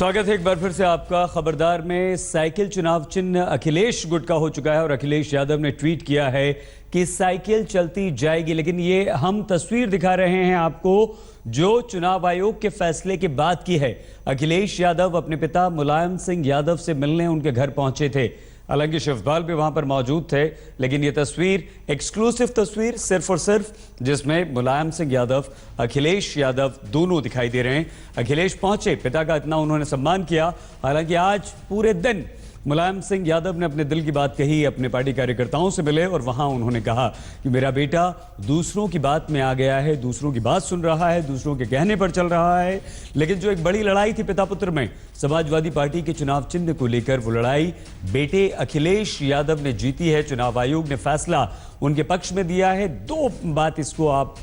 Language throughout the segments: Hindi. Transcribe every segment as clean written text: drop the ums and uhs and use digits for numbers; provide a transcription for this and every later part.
स्वागत है एक बार फिर से आपका। खबरदार में साइकिल चुनाव चिन्ह अखिलेश गुट का हो चुका है और अखिलेश यादव ने ट्वीट किया है कि साइकिल चलती जाएगी, लेकिन ये हम तस्वीर दिखा रहे हैं आपको जो चुनाव आयोग के फैसले के बाद की है। अखिलेश यादव अपने पिता मुलायम सिंह यादव से मिलने उनके घर पहुंचे थे। हालांकि शिवपाल भी वहां पर मौजूद थे, लेकिन ये तस्वीर एक्सक्लूसिव तस्वीर सिर्फ और सिर्फ जिसमें मुलायम सिंह यादव, अखिलेश यादव दोनों दिखाई दे रहे हैं। अखिलेश पहुंचे, पिता का इतना उन्होंने सम्मान किया। हालांकि आज पूरे दिन मुलायम सिंह यादव ने अपने दिल की बात कही, अपने पार्टी कार्यकर्ताओं से मिले और वहां उन्होंने कहा कि मेरा बेटा दूसरों की बात में आ गया है, दूसरों की बात सुन रहा है, दूसरों के कहने पर चल रहा है। लेकिन जो एक बड़ी लड़ाई थी पिता पुत्र में, समाजवादी पार्टी के चुनाव चिन्ह को लेकर, वो लड़ाई बेटे अखिलेश यादव ने जीती है। चुनाव आयोग ने फैसला उनके पक्ष में दिया है। दो बात इसको आप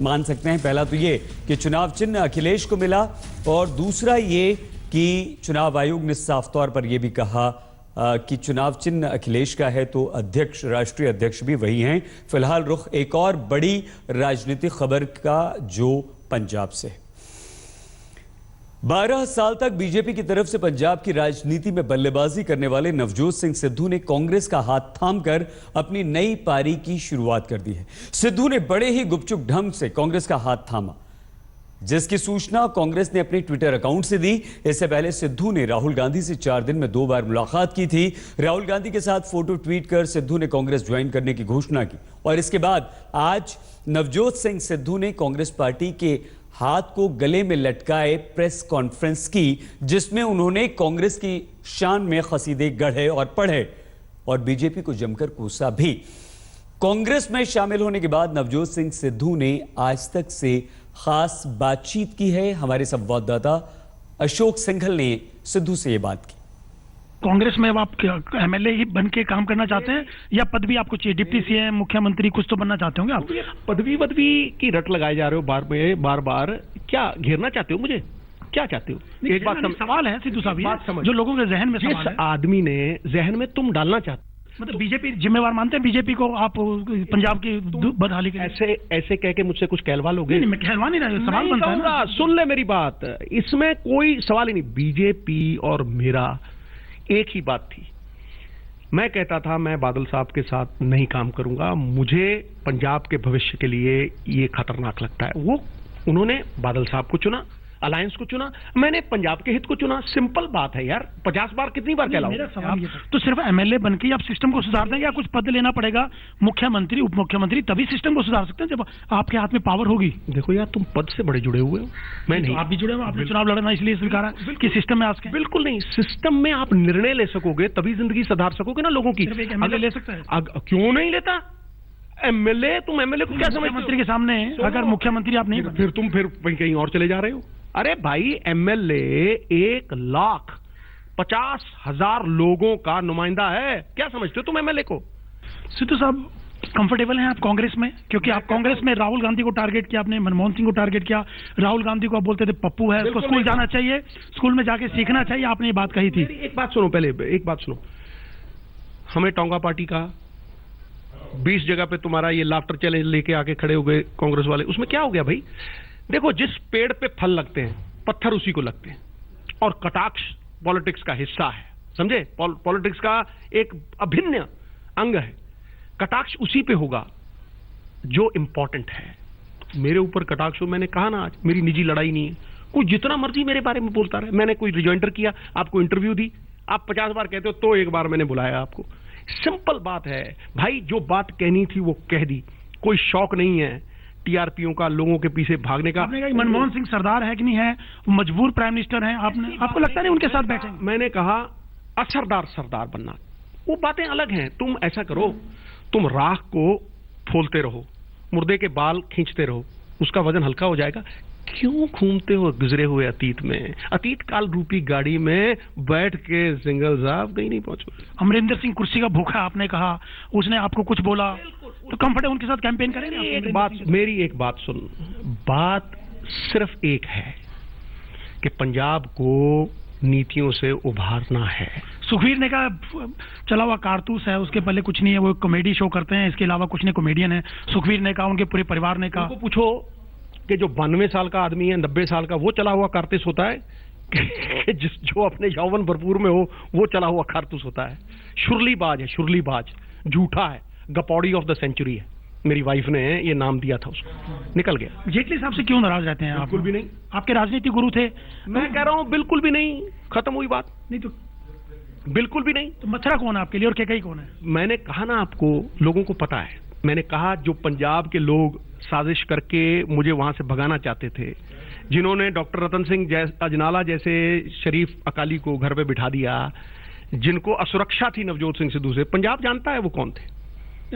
मान सकते हैं। पहला तो ये कि चुनाव चिन्ह अखिलेश को मिला, और दूसरा ये कि चुनाव आयोग ने साफ तौर पर यह भी कहा कि चुनाव चिन्ह अखिलेश का है तो अध्यक्ष, राष्ट्रीय अध्यक्ष भी वही हैं। फिलहाल रुख एक और बड़ी राजनीतिक खबर का जो पंजाब से 12 साल तक बीजेपी की तरफ से पंजाब की राजनीति में बल्लेबाजी करने वाले नवजोत सिंह सिद्धू ने कांग्रेस का हाथ थामकर अपनी नई पारी की शुरुआत कर दी है। सिद्धू ने बड़े ही गुपचुप ढंग से कांग्रेस का हाथ थामा, जिसकी सूचना कांग्रेस ने अपने ट्विटर अकाउंट से दी। इससे पहले सिद्धू ने राहुल गांधी से 4 दिन में 2 बार मुलाकात की थी। राहुल गांधी के साथ फोटो ट्वीट कर सिद्धू ने कांग्रेस ज्वाइन करने की घोषणा की, और इसके बाद आज नवजोत सिंह सिद्धू ने कांग्रेस पार्टी के हाथ को गले में लटकाए प्रेस कॉन्फ्रेंस की, जिसमें उन्होंने कांग्रेस की शान में कसीदे गढ़े और पढ़े और बीजेपी को जमकर कोसा भी। कांग्रेस में शामिल होने के बाद नवजोत सिंह सिद्धू ने आज तक से खास बातचीत की है। हमारे संवाददाता अशोक सिंघल ने सिद्धू से यह बात की। कांग्रेस में अब आप एमएलए ही बन के काम करना चाहते हैं या पदवी आपको चाहिए? डिप्टी सीएम, मुख्यमंत्री, कुछ तो बनना चाहते होंगे आप। पदवी की रट लगाए जा रहे हो बार बार। क्या घेरना चाहते हो मुझे? क्या चाहते हो? एक बात सवाल है सिद्धू साहब, जो लोगों के जहन में सवाल है, आदमी ने जहन में तुम डालना चाहते, मतलब बीजेपी जिम्मेवार मानते हैं बीजेपी को आप पंजाब की बदहाली के? ऐसे कह के मुझसे कुछ कहलवा लोगे? नहीं, मैं कहलवा नहीं रहा, सवाल बनता है ना। सुन ले मेरी बात, इसमें कोई सवाल ही नहीं। बीजेपी और मेरा एक ही बात थी। मैं कहता था मैं बादल साहब के साथ नहीं काम करूंगा, मुझे पंजाब के भविष्य के लिए ये खतरनाक लगता है। वो उन्होंने बादल साहब को चुना, अलायंस को चुना, मैंने पंजाब के हित को चुना। सिंपल बात है यार, 50 बार कितनी बार कहलाऊं? मेरा सवाल ये था, तो सिर्फ एमएलए बनके आप सिस्टम को सुधार देंगे या कुछ पद लेना पड़ेगा, मुख्यमंत्री, उप मुख्यमंत्री, तभी सिस्टम को सुधार सकते हैं जब आपके हाथ में पावर होगी? देखो यार, तुम पद से बड़े जुड़े हुए हो, मैं नहीं। आप भी जुड़े हो, आपने चुनाव लड़ना इसलिए स्वीकारा कि सिस्टम में आज? बिल्कुल नहीं। सिस्टम में आप निर्णय ले सकोगे तभी जिंदगी सुधार सकोगे ना लोगों की। एमएलए ले सकते हैं? क्यों नहीं लेता एमएलए? तुम एमएलए को क्या समझते? मंत्री के सामने अगर मुख्यमंत्री आप नहीं, फिर तुम कहीं और चले जा रहे हो। अरे भाई, एमएलए 1,50,000 लोगों का नुमाइंदा है। क्या समझते हो तुम एमएलए को? सिद्धू साहब, कंफर्टेबल हैं आप कांग्रेस में? क्योंकि आप कांग्रेस में राहुल गांधी को टारगेट किया आपने, मनमोहन सिंह को टारगेट किया। राहुल गांधी को आप बोलते थे पप्पू है, उसको स्कूल जाना चाहिए, स्कूल में जाके सीखना चाहिए, आपने ये बात कही थी। एक बात सुनो, पहले एक बात सुनो। हमें टोंगा पार्टी का 20 जगह पे तुम्हारा ये लाफ्टर चैलेंज लेके आके खड़े हो गए कांग्रेस वाले, उसमें क्या हो गया भाई? देखो, जिस पेड़ पे फल लगते हैं पत्थर उसी को लगते हैं, और कटाक्ष पॉलिटिक्स का हिस्सा है, समझे? पॉलिटिक्स का एक अभिन्न अंग है। कटाक्ष उसी पे होगा जो इंपॉर्टेंट है। मेरे ऊपर कटाक्ष हो, मैंने कहा ना, आज मेरी निजी लड़ाई नहीं है। कोई जितना मर्जी मेरे बारे में बोलता रहे। मैंने कोई रिजॉइंटर किया, आपको इंटरव्यू दी, आप 50 बार कहते हो तो एक बार मैंने बुलाया आपको। सिंपल बात है भाई, जो बात कहनी थी वो कह दी। कोई शौक नहीं है टीआरपीओ का, लोगों के पीछे भागने का। आपने कहा मनमोहन सिंह सरदार है कि नहीं है, मजबूर प्राइम मिनिस्टर हैं, आपको लगता नहीं उनके साथ बैठे? मैंने कहा असरदार सरदार बनना, वो बातें अलग हैं। तुम ऐसा करो, तुम राख को फोलते रहो, मुर्दे के बाल खींचते रहो, उसका वजन हल्का हो जाएगा। क्यों घूमते हो गुजरे हुए अतीत में? अतीत काल रूपी गाड़ी में बैठ के सिंगल साहब कहीं नहीं पहुंचो। अमरिंदर सिंह कुर्सी का भूखा, आपने कहा, उसने आपको कुछ बोला तो कंफर्ट है उनके साथ कैंपेन करेंगे? मेरी एक बात सुन। बात सिर्फ एक है कि पंजाब को नीतियों से उभारना है। सुखवीर ने कहा चला हुआ कारतूस है, उसके पहले कुछ नहीं है, वो कॉमेडी शो करते हैं, इसके अलावा कुछ नहीं, कॉमेडियन है। सुखवीर ने कहा, उनके पूरे परिवार ने कहा। पूछो कि जो 92 साल का आदमी है, 90 साल का, वो चला हुआ कारतूस होता है कि जो अपने यौवन भरपूर में हो वो चला हुआ कारतूस होता है। शुरलीबाज है, शुरलीबाज, झूठा है, गपौड़ी ऑफ द सेंचुरी है। मेरी वाइफ ने ये नाम दिया था उसको, निकल गया। जेटली साहब से क्यों नाराज रहते हैं आप? बिल्कुल भी नहीं। आपके राजनीतिक गुरु थे। मैं कह रहा हूं बिल्कुल भी नहीं, खत्म हुई बात। नहीं तो बिल्कुल भी नहीं। तो मथुरा कौन है आपके लिए और केकई कौन है? मैंने कहा ना आपको, लोगों को पता है। मैंने कहा जो पंजाब के लोग साजिश करके मुझे वहां से भगाना चाहते थे, जिन्होंने डॉक्टर रतन सिंह अजनाला जैसे शरीफ अकाली को घर पे बिठा दिया, जिनको असुरक्षा थी नवजोत सिंह सिद्धू से, पंजाब जानता है वो कौन थे।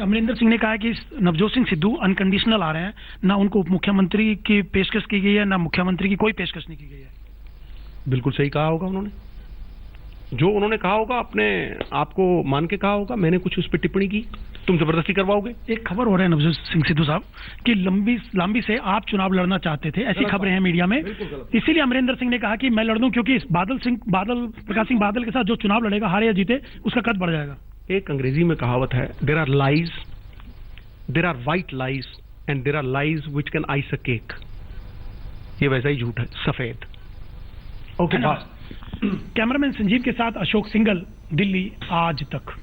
अमरिंदर सिंह ने कहा है कि नवजोत सिंह सिद्धू अनकंडीशनल आ रहे हैं, ना उनको उप मुख्यमंत्री की पेशकश की गई है, ना मुख्यमंत्री की कोई पेशकश नहीं की गई है। बिल्कुल सही कहा होगा उन्होंने, जो उन्होंने कहा होगा अपने आपको मान के कहा होगा। मैंने कुछ उस पर टिप्पणी की, तुम जबरदस्ती करवाओगे। एक खबर हो रहा है नवजोत सिंह सिद्धू साहब कि लंबी से आप चुनाव लड़ना चाहते थे, ऐसी खबरें हैं मीडिया में। इसीलिए अमरिंदर सिंह ने कहा कि मैं लड़ दूं, क्योंकि प्रकाश सिंह बादल के साथ जो चुनाव लड़ेगा, हारे या जीते, उसका कद बढ़ जाएगा। एक अंग्रेजी में कहावत है, there are lies, there are white lies and there are lies which can ice a cake. ये वैसा ही झूठ है, सफेद। ओके, बस। कैमरामैन संजीव के साथ अशोक सिंगल, दिल्ली आज तक।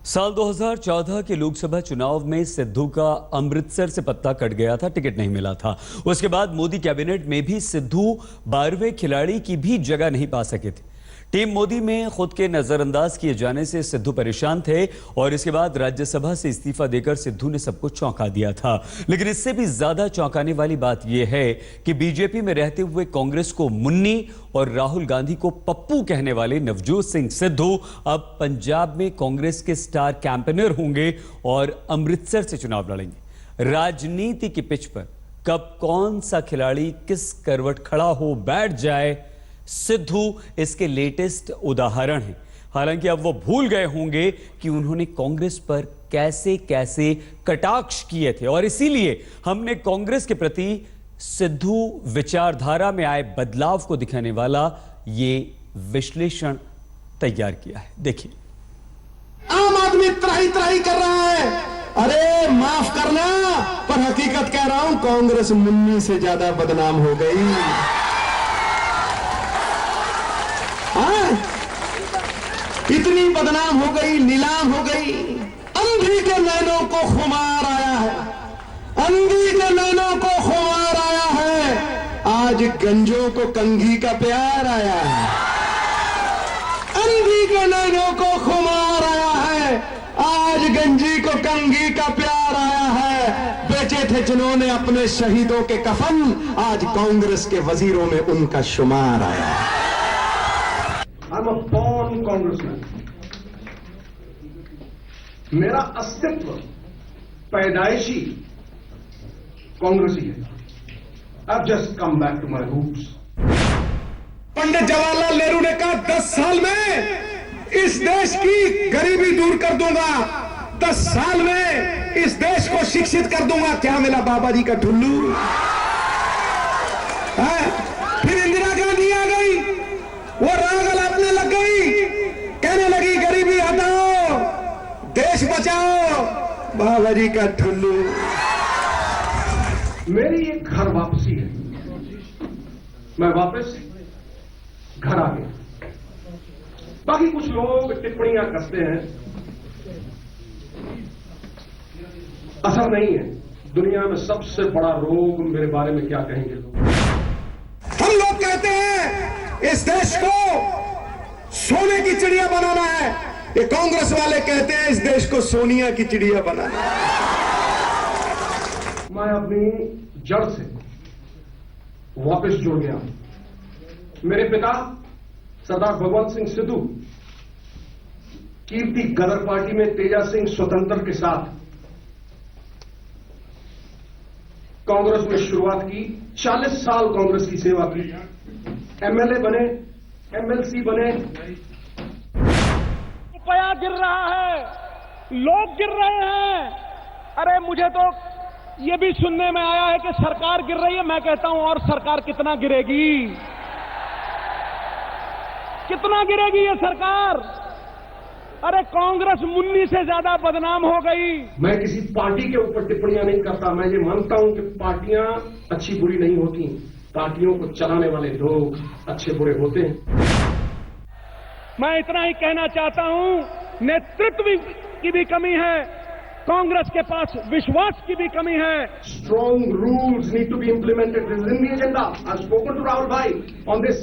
साल 2014 के लोकसभा चुनाव में सिद्धू का अमृतसर से पत्ता कट गया था, टिकट नहीं मिला था। उसके बाद मोदी कैबिनेट में भी सिद्धू 12वें खिलाड़ी की भी जगह नहीं पा सके थे। टीम मोदी में खुद के नजरअंदाज किए जाने से सिद्धू परेशान थे और इसके बाद राज्यसभा से इस्तीफा देकर सिद्धू ने सबको चौंका दिया था। लेकिन इससे भी ज्यादा चौंकाने वाली बात यह है कि बीजेपी में रहते हुए कांग्रेस को मुन्नी और राहुल गांधी को पप्पू कहने वाले नवजोत सिंह सिद्धू अब पंजाब में कांग्रेस के स्टार कैंपेनर होंगे और अमृतसर से चुनाव लड़ेंगे। राजनीति की पिच पर कब कौन सा खिलाड़ी किस करवट खड़ा हो बैठ जाए, सिद्धू इसके लेटेस्ट उदाहरण हैं। हालांकि अब वो भूल गए होंगे कि उन्होंने कांग्रेस पर कैसे कैसे कटाक्ष किए थे और इसीलिए हमने कांग्रेस के प्रति सिद्धू विचारधारा में आए बदलाव को दिखाने वाला ये विश्लेषण तैयार किया है। देखिए, आम आदमी त्राही त्राही कर रहा है, अरे माफ करना, पर हकीकत कह रहा हूं, कांग्रेस मुन्नी से ज्यादा बदनाम हो गई। इतनी बदनाम हो गई, नीलाम हो गई। अंधी के नैनों को खुमार आया है, अंधी के नैनों को खुमार आया है। आज गंजों को कंघी का प्यार आया है। अंधी के नैनों को खुमार आया है, आज गंजी को कंघी का प्यार आया है। बेचे थे जिन्होंने अपने शहीदों के कफन, आज कांग्रेस के वजीरों में उनका शुमार आया है। I'm a born congressman. मेरा अस्तित्व पैदाइशी कांग्रेसी है। I've just come back to my roots. Pandit Jawaharlal Nehru ने कहा 10 साल में इस देश की गरीबी दूर कर दूंगा, 10 साल में इस देश को शिक्षित कर दूंगा। क्या मिला बाबा जी का ठुल्लू? फिर इंदिरा गांधी आ गई, वो राग अपने लग गई, कहने लगी गरीबी हटाओ, देश बचाओ, बाबा जी का ठुल्लू। मेरी एक घर वापसी है, मैं वापस घर आ गया। बाकी कुछ लोग टिप्पणियां करते हैं, असर नहीं है। दुनिया में सबसे बड़ा रोग मेरे बारे में क्या कहेंगे लोग। हम लोग कहते हैं इस देश को सोने की चिड़िया बनाना है, ये कांग्रेस वाले कहते हैं इस देश को सोनिया की चिड़िया बनाना है। मैं अपनी जड़ से वापस जुड़ गया। मेरे पिता सरदार भगवंत सिंह सिद्धू कीर्ति गदर पार्टी में तेजा सिंह स्वतंत्र के साथ कांग्रेस में शुरुआत की। 40 साल कांग्रेस की सेवा की, एमएलए बने, एमएलसी बने। रुपया गिर रहा है, लोग गिर रहे हैं। अरे मुझे तो ये भी सुनने में आया है कि सरकार गिर रही है। मैं कहता हूं और सरकार कितना गिरेगी, कितना गिरेगी ये सरकार। अरे कांग्रेस मुन्नी से ज्यादा बदनाम हो गई। मैं किसी पार्टी के ऊपर टिप्पणियां नहीं करता। मैं ये मानता हूं कि पार्टियां अच्छी बुरी नहीं होती, पार्टियों को चलाने वाले लोग अच्छे बुरे होते हैं। मैं इतना ही कहना चाहता हूं, नेतृत्व की भी कमी है, कांग्रेस के पास विश्वास की भी कमी है। Strong rules need to be implemented. This is in the agenda. I've spoken to Rahul Bhai on this.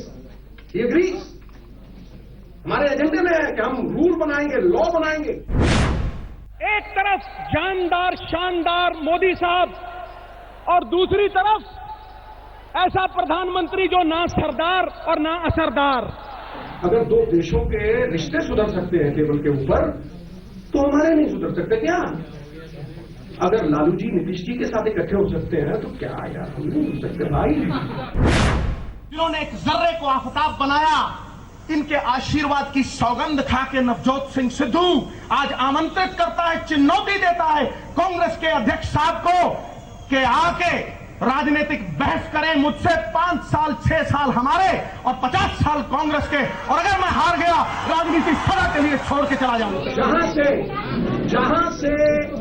He agrees. हमारे एजेंडे में है कि हम रूल बनाएंगे, लॉ बनाएंगे। एक तरफ जानदार शानदार मोदी साहब और दूसरी तरफ ऐसा प्रधानमंत्री जो ना सरदार और ना असरदार। अगर दो देशों के रिश्ते सुधर सकते हैं टेबल के ऊपर, तो हमारे नहीं सुधर सकते क्या? अगर लालू जी नीतीश जी के साथ इकट्ठे हो सकते हैं तो क्या यार हम नहीं हो सकते भाई? जिन्होंने एक जर्रे को आफताब बनाया, इनके आशीर्वाद की सौगंध खा के नवजोत सिंह सिद्धू आज आमंत्रित करता है, चिन्नौती देता है कांग्रेस के अध्यक्ष साहब को कि आके राजनीतिक बहस करें मुझसे। 5 साल 6 साल हमारे और 50 साल कांग्रेस के, और अगर मैं हार गया राजनीति सदा के लिए छोड़ के चला जाऊंगा। जहां से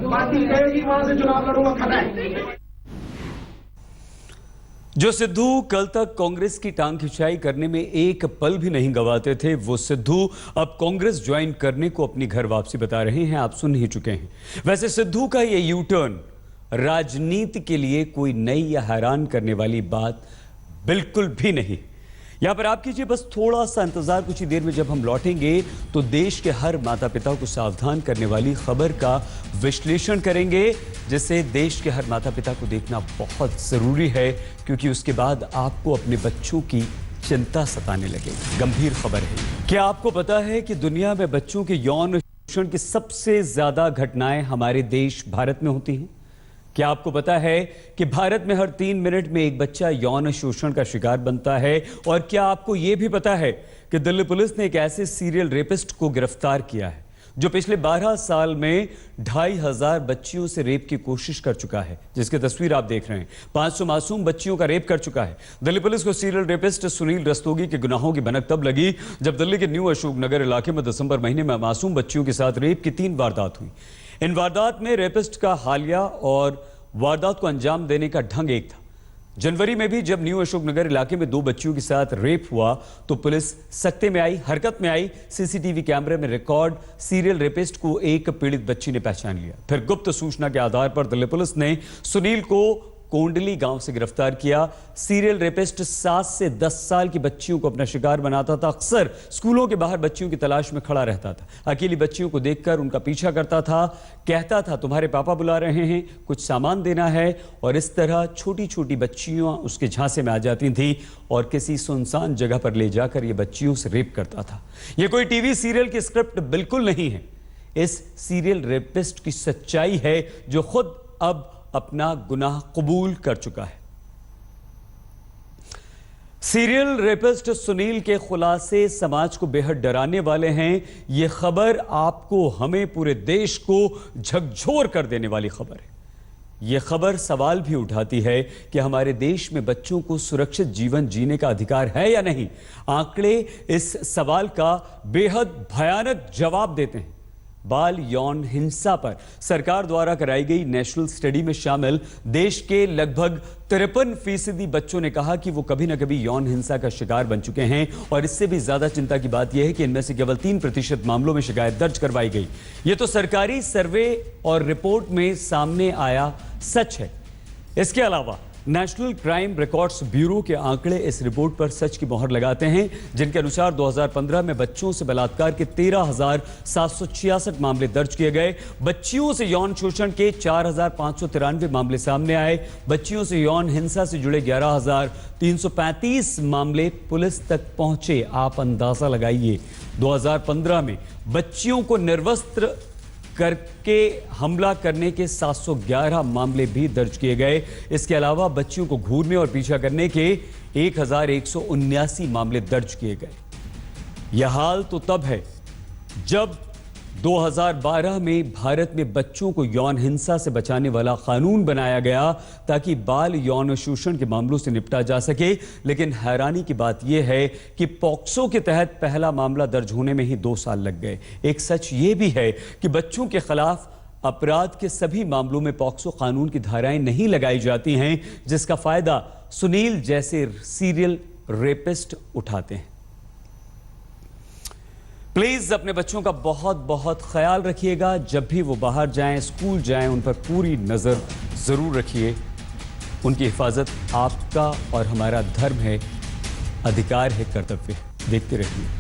पार्टी कहेगी वहां से चुनाव लड़ूंगा, खड़ा। जो सिद्धू कल तक कांग्रेस की टांग खिंचाई करने में एक पल भी नहीं गवाते थे, वो सिद्धू अब कांग्रेस ज्वाइन करने को अपनी घर वापसी बता रहे हैं। आप सुन ही चुके हैं। वैसे सिद्धू का ये यू टर्न राजनीति के लिए कोई नई या हैरान करने वाली बात बिल्कुल भी नहीं। यहां पर आप कीजिए बस थोड़ा सा इंतजार। कुछ ही देर में जब हम लौटेंगे तो देश के हर माता पिता को सावधान करने वाली खबर का विश्लेषण करेंगे, जिसे देश के हर माता पिता को देखना बहुत जरूरी है, क्योंकि उसके बाद आपको अपने बच्चों की चिंता सताने लगेगी। गंभीर खबर है। क्या आपको पता है कि दुनिया में बच्चों के यौन शोषण की सबसे ज्यादा घटनाएं हमारे देश भारत में होती हैं? क्या आपको पता है कि भारत में हर 3 मिनट में एक बच्चा यौन शोषण का शिकार बनता है? और क्या आपको यह भी पता है कि दिल्ली पुलिस ने एक ऐसे सीरियल रेपिस्ट को गिरफ्तार किया है जो पिछले 12 साल में 2500 बच्चियों से रेप की कोशिश कर चुका है, जिसकी तस्वीर आप देख रहे हैं। 500 मासूम बच्चियों का रेप कर चुका है। दिल्ली पुलिस को सीरियल रेपिस्ट सुनील रस्तोगी के गुनाहों की भनक तब लगी जब दिल्ली के न्यू अशोक नगर इलाके में दिसंबर महीने में मासूम बच्चियों के साथ रेप की 3 वारदात हुई। इन वारदात में रेपिस्ट का हालिया और वारदात को अंजाम देने का ढंग एक था। जनवरी में भी जब न्यू अशोक नगर इलाके में 2 बच्चियों के साथ रेप हुआ तो पुलिस सख्ते में आई, हरकत में आई। सीसीटीवी कैमरे में रिकॉर्ड सीरियल रेपिस्ट को एक पीड़ित बच्ची ने पहचान लिया। फिर गुप्त सूचना के आधार पर दिल्ली पुलिस ने सुनील को कोंडली गांव से गिरफ्तार किया। सीरियल रेपिस्ट 7 से 10 साल की बच्चियों को अपना शिकार बनाता था। अक्सर स्कूलों के बाहर बच्चियों की तलाश में खड़ा रहता था। अकेली बच्चियों को देखकर उनका पीछा करता था, कहता था तुम्हारे पापा बुला रहे हैं, कुछ सामान देना है। और इस तरह छोटी छोटी बच्चियां उसके झांसे में आ जाती थी और किसी सुनसान जगह पर ले जाकर ये बच्चियों से रेप करता था। यह कोई टीवी सीरियल की स्क्रिप्ट बिल्कुल नहीं है। इस सीरियल रेपिस्ट की सच्चाई है जो खुद अब अपना गुनाह कबूल कर चुका है। सीरियल रेपिस्ट सुनील के खुलासे समाज को बेहद डराने वाले हैं। यह खबर आपको, हमें, पूरे देश को झकझोर कर देने वाली खबर है। यह खबर सवाल भी उठाती है कि हमारे देश में बच्चों को सुरक्षित जीवन जीने का अधिकार है या नहीं। आंकड़े इस सवाल का बेहद भयानक जवाब देते हैं। बाल यौन हिंसा पर सरकार द्वारा कराई गई नेशनल स्टडी में शामिल देश के लगभग 53% बच्चों ने कहा कि वो कभी न कभी यौन हिंसा का शिकार बन चुके हैं। और इससे भी ज्यादा चिंता की बात यह है कि इनमें से केवल 3% मामलों में शिकायत दर्ज करवाई गई। यह तो सरकारी सर्वे और रिपोर्ट में सामने आया सच है। इसके अलावा नेशनल क्राइम रिकॉर्ड्स ब्यूरो के आंकड़े इस रिपोर्ट पर सच की मोहर लगाते हैं, जिनके अनुसार 2015 में बच्चों से बलात्कार के 13,766 मामले दर्ज किए गए। बच्चियों से यौन शोषण के 4,593 मामले सामने आए। बच्चियों से यौन हिंसा से जुड़े 11,335 मामले पुलिस तक पहुंचे। आप अंदाजा लगाइए, 2015 में बच्चियों को निर्वस्त्र करके हमला करने के 711 मामले भी दर्ज किए गए। इसके अलावा बच्चियों को घूरने और पीछा करने के 1,179 मामले दर्ज किए गए। यह हाल तो तब है जब 2012 में भारत में बच्चों को यौन हिंसा से बचाने वाला कानून बनाया गया ताकि बाल यौन शोषण के मामलों से निपटा जा सके। लेकिन हैरानी की बात यह है कि पॉक्सो के तहत पहला मामला दर्ज होने में ही 2 साल लग गए। एक सच यह भी है कि बच्चों के खिलाफ अपराध के सभी मामलों में पॉक्सो कानून की धाराएं नहीं लगाई जाती हैं, जिसका फायदा सुनील जैसे सीरियल रेपिस्ट उठाते हैं। प्लीज अपने बच्चों का बहुत बहुत ख्याल रखिएगा। जब भी वो बाहर जाएं, स्कूल जाएं, उन पर पूरी नजर जरूर रखिए। उनकी हिफाजत आपका और हमारा धर्म है, अधिकार है, कर्तव्य है। देखते रहिए।